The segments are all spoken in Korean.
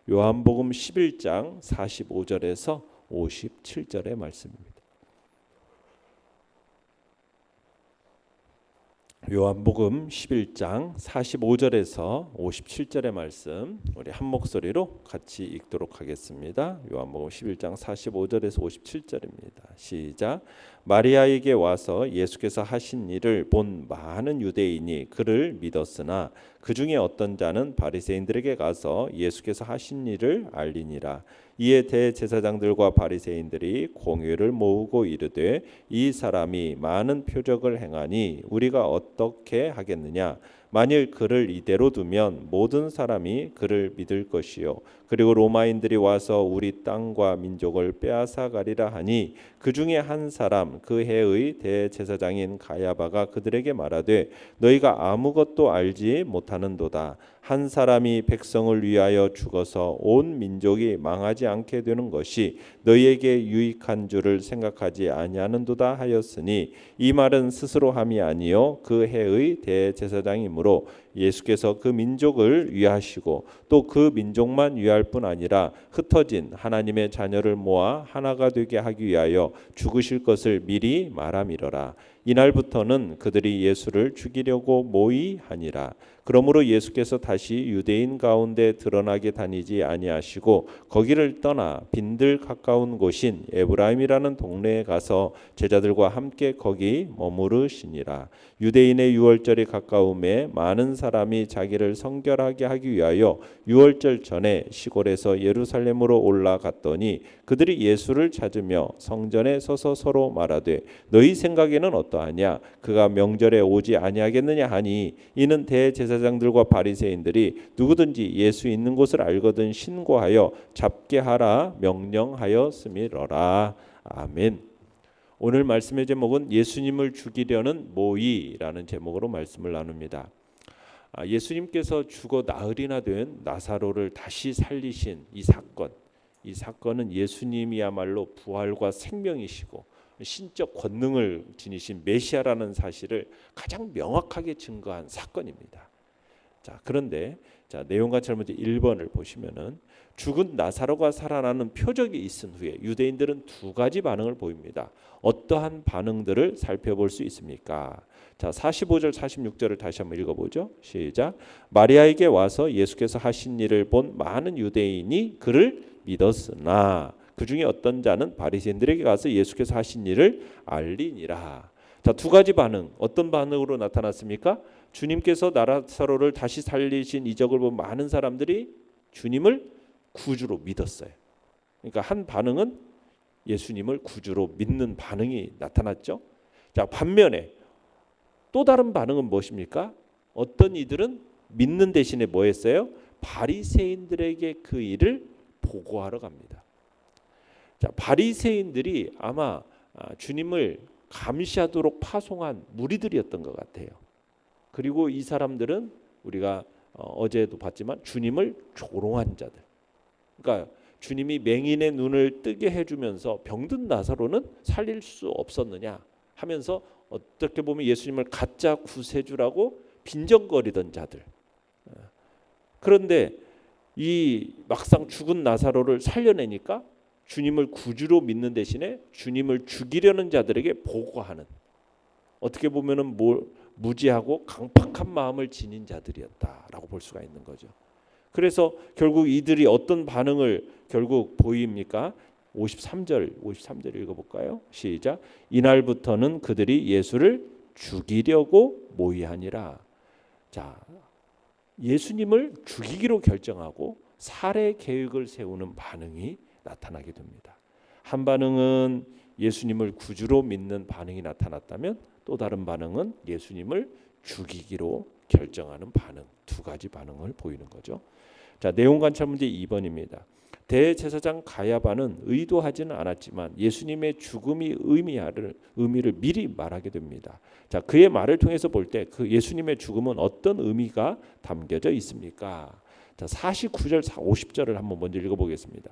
요한복음 11장 45절에서 57절의 말씀입니다. 요한복음 11장 45절에서 57절의 말씀 우리 한 목소리로 같이 읽도록 하겠습니다. 요한복음 11장 45절에서 57절입니다. 시작. 마리아에게 와서 예수께서 하신 일을 본 많은 유대인이 그를 믿었으나 그 중에 어떤 자는 바리새인들에게 가서 예수께서 하신 일을 알리니라. 이에 대제사장들과 바리새인들이 공회를 모으고 이르되 이 사람이 많은 표적을 행하니 우리가 어떻게 하겠느냐. 만일 그를 이대로 두면 모든 사람이 그를 믿을 것이요 그리고 로마인들이 와서 우리 땅과 민족을 빼앗아 가리라 하니 그 중에 한 사람 그 해의 대제사장인 가야바가 그들에게 말하되 너희가 아무것도 알지 못하는도다. 한 사람이 백성을 위하여 죽어서 온 민족이 망하지 않게 되는 것이 너희에게 유익한 줄을 생각하지 아니하는도다 하였으니 이 말은 스스로 함이 아니요 그 해의 대제사장이므로 예수께서 그 민족을 위하시고 또 그 민족만 위할 뿐 아니라 흩어진 하나님의 자녀를 모아 하나가 되게 하기 위하여 죽으실 것을 미리 말함이러라. 이날부터는 그들이 예수를 죽이려고 모의하니라. 그러므로 예수께서 다시 유대인 가운데 드러나게 다니지 아니하시고 거기를 떠나 빈들 가까운 곳인 에브라임이라는 동네에 가서 제자들과 함께 거기 머무르시니라. 유대인의 유월절이 가까움에 많은 사람이 자기를 성결하게 하기 위하여 유월절 전에 시골에서 예루살렘으로 올라갔더니 그들이 예수를 찾으며 성전에 서서 서로 말하되 너희 생각에는 어떠하냐. 그가 명절에 오지 아니하겠느냐 하니 이는 대제사장들과 바리새인들이 누구든지 예수 있는 곳을 알거든 신고하여 잡게 하라 명령하였음이로라. 아멘. 오늘 말씀의 제목은 예수님을 죽이려는 모의라는 제목으로 말씀을 나눕니다. 예수님께서 죽어 나흘이나 된 나사로를 다시 살리신 이 사건은 예수님이야말로 부활과 생명이시고 신적 권능을 지니신 메시아라는 사실을 가장 명확하게 증거한 사건입니다. 자, 그런데 내용 같이 먼저 1번을 보시면은 죽은 나사로가 살아나는 표적이 있은 후에 유대인들은 두 가지 반응을 보입니다. 어떠한 반응들을 살펴볼 수 있습니까? 자, 45절 46절을 다시 한번 읽어보죠. 시작. 마리아에게 와서 예수께서 하신 일을 본 많은 유대인이 그를 믿었으나 그 중에 어떤 자는 바리새인들에게 가서 예수께서 하신 일을 알리니라. 자, 두 가지 반응. 어떤 반응으로 나타났습니까? 주님께서 나사로를 다시 살리신 이적을 본 많은 사람들이 주님을 구주로 믿었어요. 그러니까 한 반응은 예수님을 구주로 믿는 반응이 나타났죠. 자, 반면에 또 다른 반응은 무엇입니까? 어떤 이들은 믿는 대신에 뭐 했어요? 바리새인들에게 그 일을 보고하러 갑니다. 자, 바리새인들이 아마 주님을 감시하도록 파송한 무리들이었던 것 같아요. 그리고 이 사람들은 우리가 어제도 봤지만 주님을 조롱한 자들. 그러니까 주님이 맹인의 눈을 뜨게 해주면서 병든 나사로는 살릴 수 없었느냐 하면서 어떻게 보면 예수님을 가짜 구세주라고 빈정거리던 자들. 그런데 이 막상 죽은 나사로를 살려내니까 주님을 구주로 믿는 대신에 주님을 죽이려는 자들에게 보고하는, 어떻게 보면은 무지하고 강팍한 마음을 지닌 자들이었다라고 볼 수가 있는 거죠. 그래서 결국 이들이 어떤 반응을 결국 보입니까? 53절 읽어볼까요? 시작. 이날부터는 그들이 예수를 죽이려고 모의하니라. 자, 예수님을 죽이기로 결정하고 살해 계획을 세우는 반응이 나타나게 됩니다. 한 반응은 예수님을 구주로 믿는 반응이 나타났다면 또 다른 반응은 예수님을 죽이기로 결정하는 반응, 두 가지 반응을 보이는 거죠. 자, 내용 관찰 문제 2번입니다. 대제사장 가야바는 의도하지는 않았지만 예수님의 죽음이 의미를 미리 말하게 됩니다. 자, 그의 말을 통해서 볼 때 그 예수님의 죽음은 어떤 의미가 담겨져 있습니까? 자, 49절 50절을 한번 먼저 읽어보겠습니다.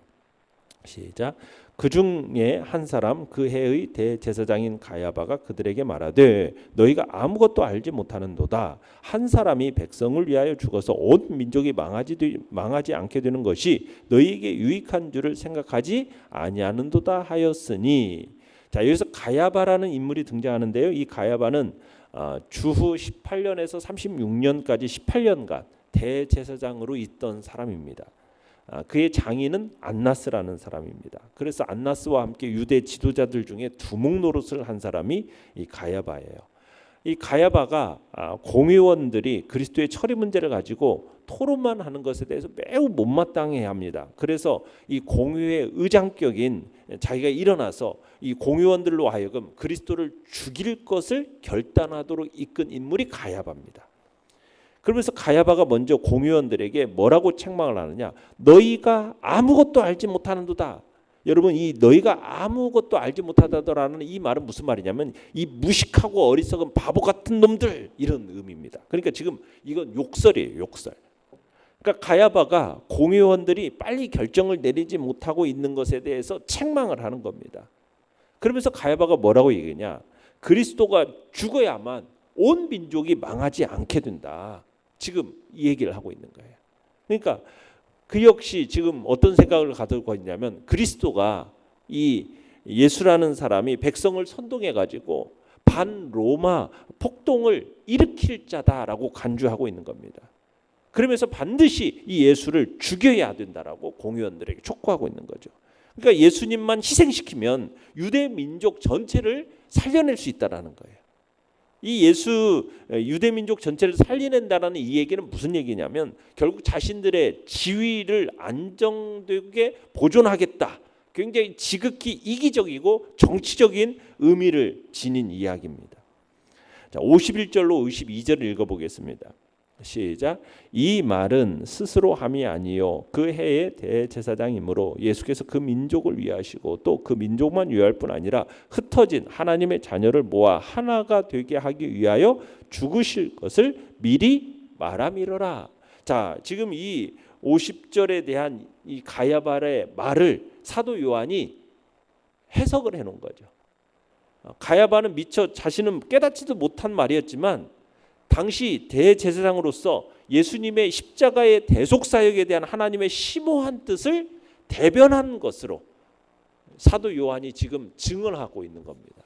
시작. 그 중에 한 사람 그 해의 대제사장인 가야바가 그들에게 말하되 너희가 아무것도 알지 못하는도다. 한 사람이 백성을 위하여 죽어서 온 민족이 망하지 않게 되는 것이 너희에게 유익한 줄을 생각하지 아니하는도다 하였으니. 자, 여기서 가야바라는 인물이 등장하는데요. 이 가야바는 주후 18년에서 36년까지 18년간 대제사장으로 있던 사람입니다. 그의 장인은 안나스라는 사람입니다. 그래서 안나스와 함께 유대 지도자들 중에 두목 노릇을 한 사람이 이 가야바예요. 이 가야바가 공의원들이 그리스도의 처리 문제를 가지고 토론만 하는 것에 대해서 매우 못마땅해 합니다. 그래서 이 공의회 의장격인 자기가 일어나서 이 공의원들로 하여금 그리스도를 죽일 것을 결단하도록 이끈 인물이 가야바입니다. 그러면서 가야바가 먼저 공의원들에게 뭐라고 책망을 하느냐? 너희가 아무것도 알지 못하는도다. 여러분, 이 너희가 아무것도 알지 못하다라는 이 말은 무슨 말이냐면 이 무식하고 어리석은 바보 같은 놈들, 이런 의미입니다. 그러니까 지금 이건 욕설이에요, 욕설. 그러니까 가야바가 공의원들이 빨리 결정을 내리지 못하고 있는 것에 대해서 책망을 하는 겁니다. 그러면서 가야바가 뭐라고 얘기하냐? 그리스도가 죽어야만 온 민족이 망하지 않게 된다. 지금 이 얘기를 하고 있는 거예요. 그러니까 그 역시 지금 어떤 생각을 가지고 있냐면 그리스도가 이 예수라는 사람이 백성을 선동해 가지고 반로마 폭동을 일으킬 자다라고 간주하고 있는 겁니다. 그러면서 반드시 이 예수를 죽여야 된다라고 공의원들에게 촉구하고 있는 거죠. 그러니까 예수님만 희생시키면 유대 민족 전체를 살려낼 수 있다라는 거예요. 이 유대 민족 전체를 살려낸다라는 이 얘기는 무슨 얘기냐면 결국 자신들의 지위를 안정되게 보존하겠다. 굉장히 지극히 이기적이고 정치적인 의미를 지닌 이야기입니다. 자, 51절로 52절을 읽어보겠습니다. 시작. 이 말은 스스로 함이 아니요 그 해의 대제사장이므로 예수께서 그 민족을 위하시고 또 그 민족만 위할 뿐 아니라 흩어진 하나님의 자녀를 모아 하나가 되게 하기 위하여 죽으실 것을 미리 말함이로라. 자, 지금 이 50절에 대한 이 가야바의 말을 사도 요한이 해석을 해놓은 거죠. 가야바는 미처 자신은 깨닫지도 못한 말이었지만 당시 대제사장으로서 예수님의 십자가의 대속사역에 대한 하나님의 심오한 뜻을 대변한 것으로 사도 요한이 지금 증언하고 있는 겁니다.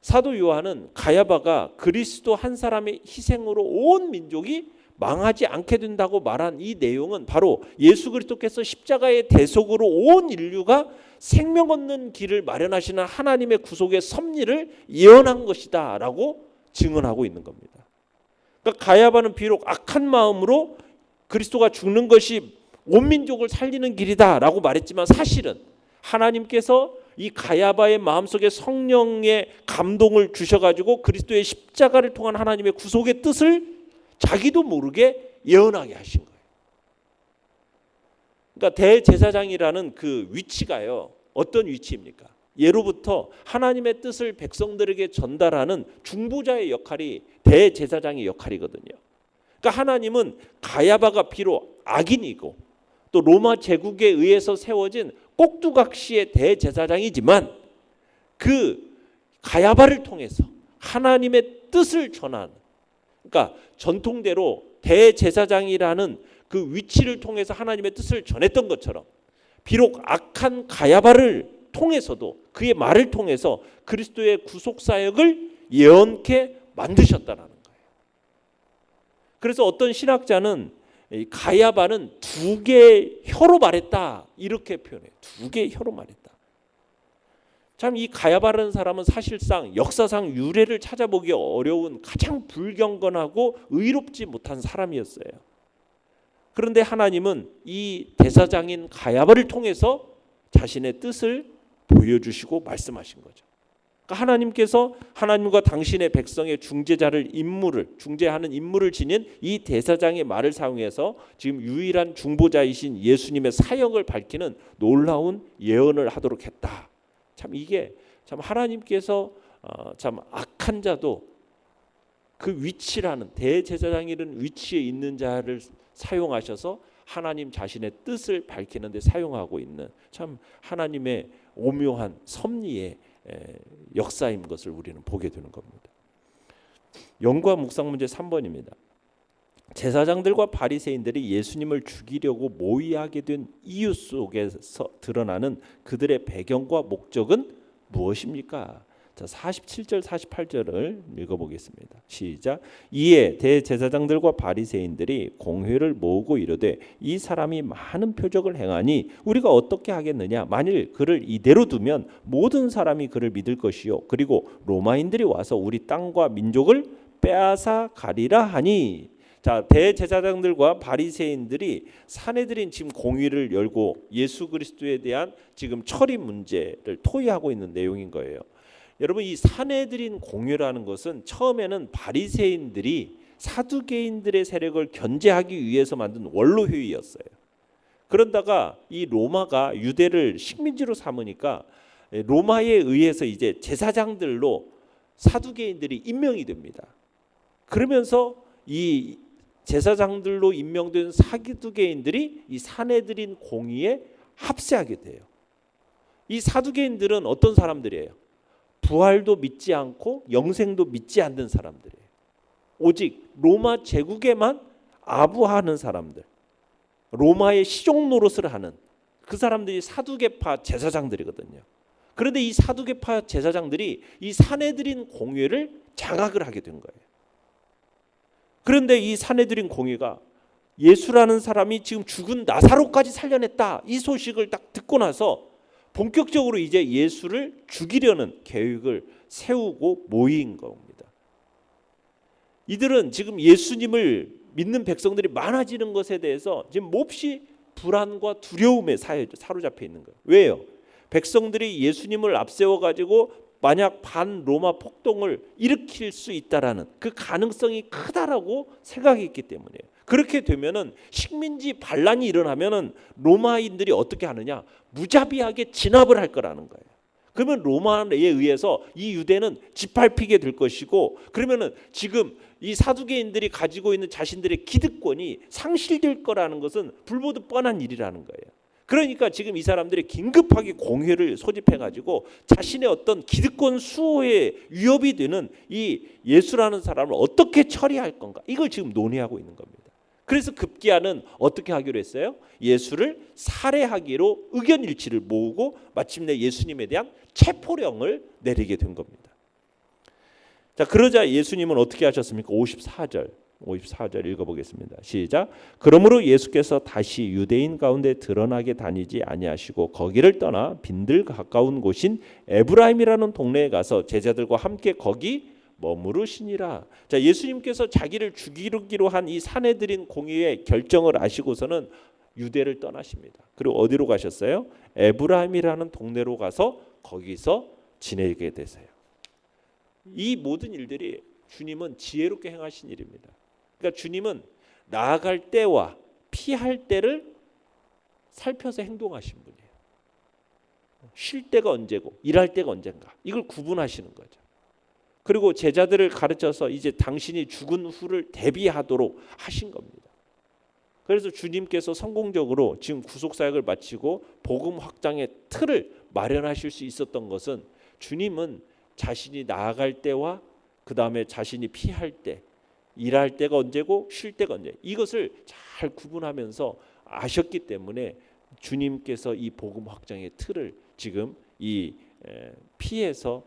사도 요한은 가야바가 그리스도 한 사람의 희생으로 온 민족이 망하지 않게 된다고 말한 이 내용은 바로 예수 그리스도께서 십자가의 대속으로 온 인류가 생명 얻는 길을 마련하시는 하나님의 구속의 섭리를 예언한 것이다 라고 증언하고 있는 겁니다. 그러니까 가야바는 비록 악한 마음으로 그리스도가 죽는 것이 온 민족을 살리는 길이다라고 말했지만 사실은 하나님께서 이 가야바의 마음속에 성령의 감동을 주셔가지고 그리스도의 십자가를 통한 하나님의 구속의 뜻을 자기도 모르게 예언하게 하신 거예요. 그러니까 대제사장이라는 그 위치가요. 어떤 위치입니까? 예로부터 하나님의 뜻을 백성들에게 전달하는 중보자의 역할이 대제사장의 역할이거든요. 그러니까 하나님은 가야바가 비록 악인이고 또 로마 제국에 의해서 세워진 꼭두각시의 대제사장이지만 그 가야바를 통해서 하나님의 뜻을 전하는, 그러니까 전통대로 대제사장이라는 그 위치를 통해서 하나님의 뜻을 전했던 것처럼 비록 악한 가야바를 통해서도 그의 말을 통해서 그리스도의 구속사역을 예언케 만드셨다는 거예요. 그래서 어떤 신학자는 가야바는 두 개의 혀로 말했다 이렇게 표현해요. 두 개의 혀로 말했다. 참 이 가야바라는 사람은 사실상 역사상 유래를 찾아보기 어려운 가장 불경건하고 의롭지 못한 사람이었어요. 그런데 하나님은 이 대사장인 가야바를 통해서 자신의 뜻을 보여주시고 말씀하신 거죠. 그러니까 하나님께서 하나님과 당신의 백성의 중재하는 임무를 지닌 이 대사장의 말을 사용해서 지금 유일한 중보자이신 예수님의 사역을 밝히는 놀라운 예언을 하도록 했다. 참 이게 참 하나님께서 참 악한 자도 그 위치라는 대제사장이라는 위치에 있는 자를 사용하셔서 하나님 자신의 뜻을 밝히는 데 사용하고 있는 참 하나님의 오묘한 섭리의 역사인 것을 우리는 보게 되는 겁니다. 연구와 묵상 문제 3번입니다. 제사장들과 바리새인들이 예수님을 죽이려고 모의하게 된 이유 속에서 드러나는 그들의 배경과 목적은 무엇입니까? 자, 47절 48절을 읽어보겠습니다. 시작. 이에 대제사장들과 바리새인들이 공회를 모으고 이르되 이 사람이 많은 표적을 행하니 우리가 어떻게 하겠느냐? 만일 그를 이대로 두면 모든 사람이 그를 믿을 것이요 그리고 로마인들이 와서 우리 땅과 민족을 빼앗아 가리라 하니. 자, 대제사장들과 바리새인들이 사내들인 지금 공의를 열고 예수 그리스도에 대한 지금 처리 문제를 토의하고 있는 내용인 거예요. 여러분, 이 사내들인 공의라는 것은 처음에는 바리새인들이 사두개인들의 세력을 견제하기 위해서 만든 원로회의였어요. 그런다가 이 로마가 유대를 식민지로 삼으니까 로마에 의해서 이제 제사장들로 사두개인들이 임명이 됩니다. 그러면서 이 제사장들로 임명된 사두개인들이 이 사내들인 공의에 합세하게 돼요. 이 사두개인들은 어떤 사람들이에요? 부활도 믿지 않고 영생도 믿지 않는 사람들이에요. 오직 로마 제국에만 아부하는 사람들, 로마의 시종 노릇을 하는 그 사람들이 사두개파 제사장들이거든요. 그런데 이 사두개파 제사장들이 이 사내들인 공회를 장악을 하게 된 거예요. 그런데 이 사내들인 공회가 예수라는 사람이 지금 죽은 나사로까지 살려냈다, 이 소식을 딱 듣고 나서 본격적으로 이제 예수를 죽이려는 계획을 세우고 모인 겁니다. 이들은 지금 예수님을 믿는 백성들이 많아지는 것에 대해서 지금 몹시 불안과 두려움에 사로잡혀 있는 거예요. 왜요? 백성들이 예수님을 앞세워 가지고 만약 반로마 폭동을 일으킬 수 있다라는 그 가능성이 크다라고 생각했기 때문이에요. 그렇게 되면은 식민지 반란이 일어나면은 로마인들이 어떻게 하느냐? 무자비하게 진압을 할 거라는 거예요. 그러면 로마에 의해서 이 유대는 짓밟히게 될 것이고, 그러면은 지금 이 사두개인들이 가지고 있는 자신들의 기득권이 상실될 거라는 것은 불보듯 뻔한 일이라는 거예요. 그러니까 지금 이 사람들이 긴급하게 공회를 소집해 가지고 자신의 어떤 기득권 수호에 위협이 되는 이 예수라는 사람을 어떻게 처리할 건가, 이걸 지금 논의하고 있는 겁니다. 그래서 급기야는 어떻게 하기로 했어요? 예수를 살해하기로 의견 일치를 모으고 마침내 예수님에 대한 체포령을 내리게 된 겁니다. 자, 그러자 예수님은 어떻게 하셨습니까? 54절 읽어보겠습니다. 시작. 그러므로 예수께서 다시 유대인 가운데 드러나게 다니지 아니하시고 거기를 떠나 빈들 가까운 곳인 에브라임이라는 동네에 가서 제자들과 함께 거기 머무르시니라. 자, 예수님께서 자기를 죽이기로 한 이 사내들인 공의의 결정을 아시고서는 유대를 떠나십니다. 그리고 어디로 가셨어요? 에브라임이라는 동네로 가서 거기서 지내게 되세요. 이 모든 일들이 주님은 지혜롭게 행하신 일입니다. 그러니까 주님은 나아갈 때와 피할 때를 살펴서 행동하신 분이에요. 쉴 때가 언제고 일할 때가 언젠가, 이걸 구분하시는 거죠. 그리고 제자들을 가르쳐서 이제 당신이 죽은 후를 대비하도록 하신 겁니다. 그래서 주님께서 성공적으로 지금 구속사역을 마치고 복음 확장의 틀을 마련하실 수 있었던 것은, 주님은 자신이 나아갈 때와 그 다음에 자신이 피할 때, 일할 때가 언제고 쉴 때가 언제, 이것을 잘 구분하면서 아셨기 때문에 주님께서 이 복음 확장의 틀을 지금 이 피해서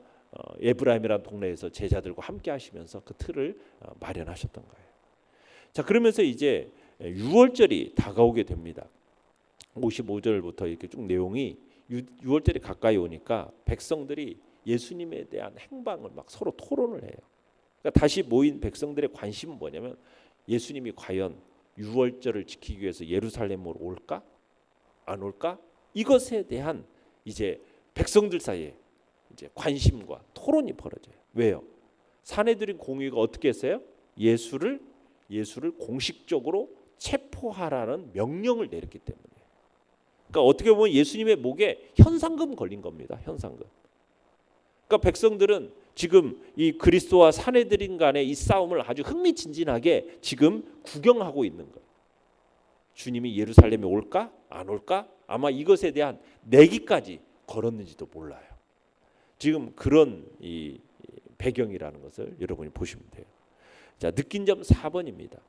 에브라임이라는 동네에서 제자들과 함께 하시면서 그 틀을 마련하셨던 거예요. 자, 그러면서 이제 6월절이 다가오게 됩니다. 55절부터 이렇게 쭉 내용이 6월절이 가까이 오니까 백성들이 예수님에 대한 행방을 막 서로 토론을 해요. 그러니까 다시 모인 백성들의 관심은 뭐냐면, 예수님이 과연 6월절을 지키기 위해서 예루살렘으로 올까? 안 올까? 이것에 대한 이제 백성들 사이에 이제 관심과 토론이 벌어져요. 왜요? 사내들인 공의가 어떻게 했어요? 예수를 공식적으로 체포하라는 명령을 내렸기 때문에. 그러니까 어떻게 보면 예수님의 목에 현상금 걸린 겁니다. 현상금. 그러니까 백성들은 지금 이 그리스도와 사내들인 간의 이 싸움을 아주 흥미진진하게 지금 구경하고 있는 거예요. 주님이 예루살렘에 올까 안 올까 아마 이것에 대한 내기까지 걸었는지도 몰라요. 지금 그런 이 배경이라는 것을 여러분이 보시면 돼요. 자, 느낀 점 4번입니다.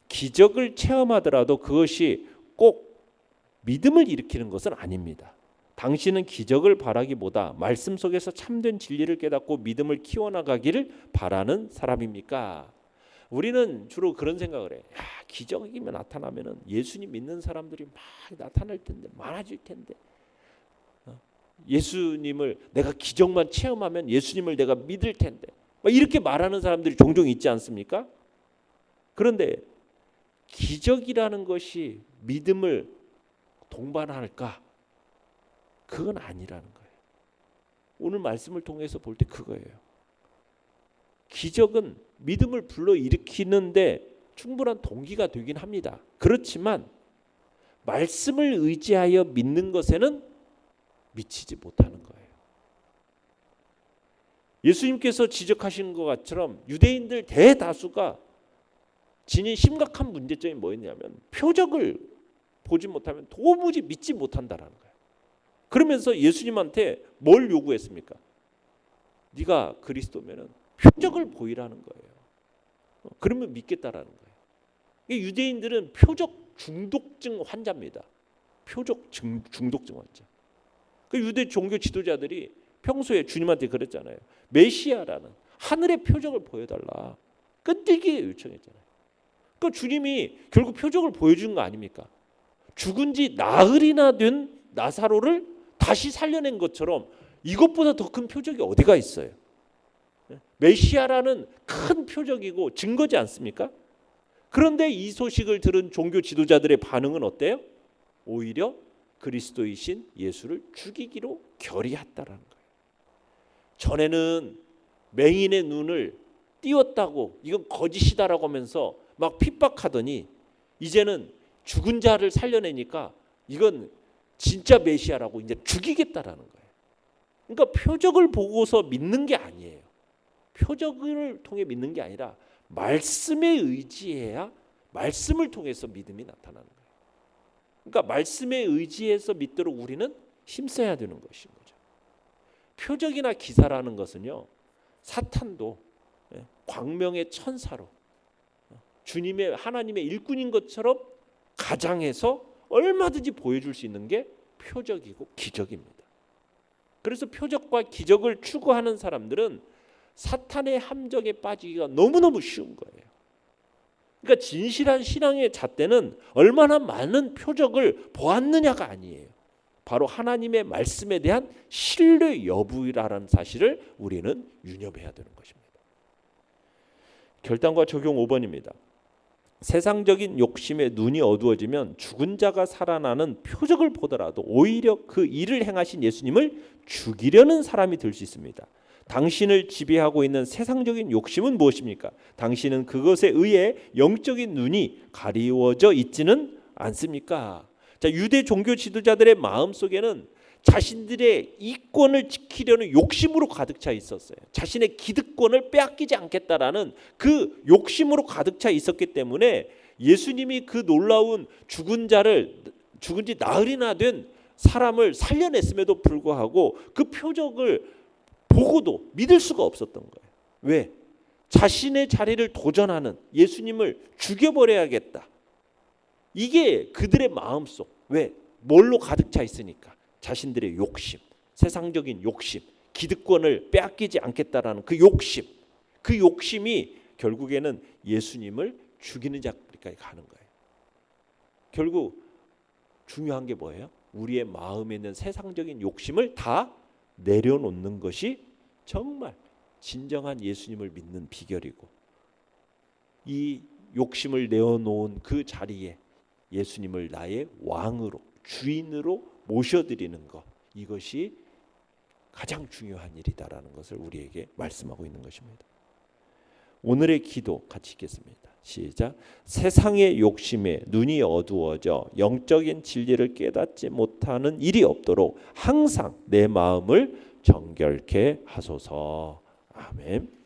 기적을 체험하더라도 그것이 꼭 믿음을 일으키는 것은 아닙니다. 당신은 기적을 바라기보다 말씀 속에서 참된 진리를 깨닫고 믿음을 키워나가기를 바라는 사람입니까? 우리는 주로 그런 생각을 해. 야, 기적이면 나타나면은 예수님 믿는 사람들이 막 나타날 텐데, 많아질 텐데. 예수님을 내가 기적만 체험하면 예수님을 내가 믿을 텐데. 막 이렇게 말하는 사람들이 종종 있지 않습니까? 그런데 기적이라는 것이 믿음을 동반할까? 그건 아니라는 거예요. 오늘 말씀을 통해서 볼 때 그거예요. 기적은 믿음을 불러일으키는데 충분한 동기가 되긴 합니다. 그렇지만 말씀을 의지하여 믿는 것에는 미치지 못하는 거예요. 예수님께서 지적하신 것처럼 유대인들 대다수가 지닌 심각한 문제점이 뭐였냐면 표적을 보지 못하면 도무지 믿지 못한다라는 거예요. 그러면서 예수님한테 뭘 요구했습니까? 네가 그리스도면은 표적을 보이라는 거예요. 그러면 믿겠다라는 거예요. 유대인들은 표적 중독증 환자입니다. 표적 중독증 환자. 그 유대 종교 지도자들이 평소에 주님한테 그랬잖아요. 메시아라는 하늘의 표적을 보여달라. 끈질기게 요청했잖아요. 그러니까 주님이 결국 표적을 보여준 거 아닙니까? 죽은 지 나흘이나 된 나사로를 다시 살려낸 것처럼 이것보다 더 큰 표적이 어디가 있어요? 메시아라는 큰 표적이고 증거지 않습니까? 그런데 이 소식을 들은 종교 지도자들의 반응은 어때요? 오히려 그리스도이신 예수를 죽이기로 결의했다라는 거예요. 전에는 맹인의 눈을 띄웠다고 이건 거짓이다라고 하면서 막 핍박하더니 이제는 죽은 자를 살려내니까 이건 진짜 메시아라고 이제 죽이겠다라는 거예요. 그러니까 표적을 보고서 믿는 게 아니에요. 표적을 통해 믿는 게 아니라 말씀에 의지해야 말씀을 통해서 믿음이 나타나는 거예요. 그러니까 말씀에 의지해서 믿도록 우리는 힘써야 되는 것인 거죠. 표적이나 기사라는 것은요, 사탄도 광명의 천사로 주님의 하나님의 일꾼인 것처럼 가장해서 얼마든지 보여줄 수 있는 게 표적이고 기적입니다. 그래서 표적과 기적을 추구하는 사람들은 사탄의 함정에 빠지기가 너무너무 쉬운 거예요. 그러니까 진실한 신앙의 잣대는 얼마나 많은 표적을 보았느냐가 아니에요. 바로 하나님의 말씀에 대한 신뢰 여부라는 사실을 우리는 유념해야 되는 것입니다. 결단과 적용 5번입니다. 세상적인 욕심에 눈이 어두워지면 죽은 자가 살아나는 표적을 보더라도 오히려 그 일을 행하신 예수님을 죽이려는 사람이 될 수 있습니다. 당신을 지배하고 있는 세상적인 욕심은 무엇입니까? 당신은 그것에 의해 영적인 눈이 가리워져 있지는 않습니까? 자, 유대 종교 지도자들의 마음속에는 자신들의 이권을 지키려는 욕심으로 가득 차 있었어요. 자신의 기득권을 빼앗기지 않겠다라는 그 욕심으로 가득 차 있었기 때문에 예수님이 그 놀라운 죽은 지 나흘이나 된 사람을 살려냈음에도 불구하고 그 표적을 보고도 믿을 수가 없었던 거예요. 왜? 자신의 자리를 도전하는 예수님을 죽여버려야겠다. 이게 그들의 마음속. 왜? 뭘로 가득 차 있으니까. 자신들의 욕심, 세상적인 욕심, 기득권을 빼앗기지 않겠다라는 그 욕심. 그 욕심이 결국에는 예수님을 죽이는 자리까지 가는 거예요. 결국 중요한 게 뭐예요? 우리의 마음에 있는 세상적인 욕심을 다 내려놓는 것이 정말 진정한 예수님을 믿는 비결이고, 이 욕심을 내어놓은 그 자리에 예수님을 나의 왕으로, 주인으로 모셔드리는 것, 이것이 가장 중요한 일이다라는 것을 우리에게 말씀하고 있는 것입니다. 오늘의 기도 같이 읽겠습니다. 시작. 세상의 욕심에 눈이 어두워져 영적인 진리를 깨닫지 못하는 일이 없도록 항상 내 마음을 정결케 하소서. 아멘.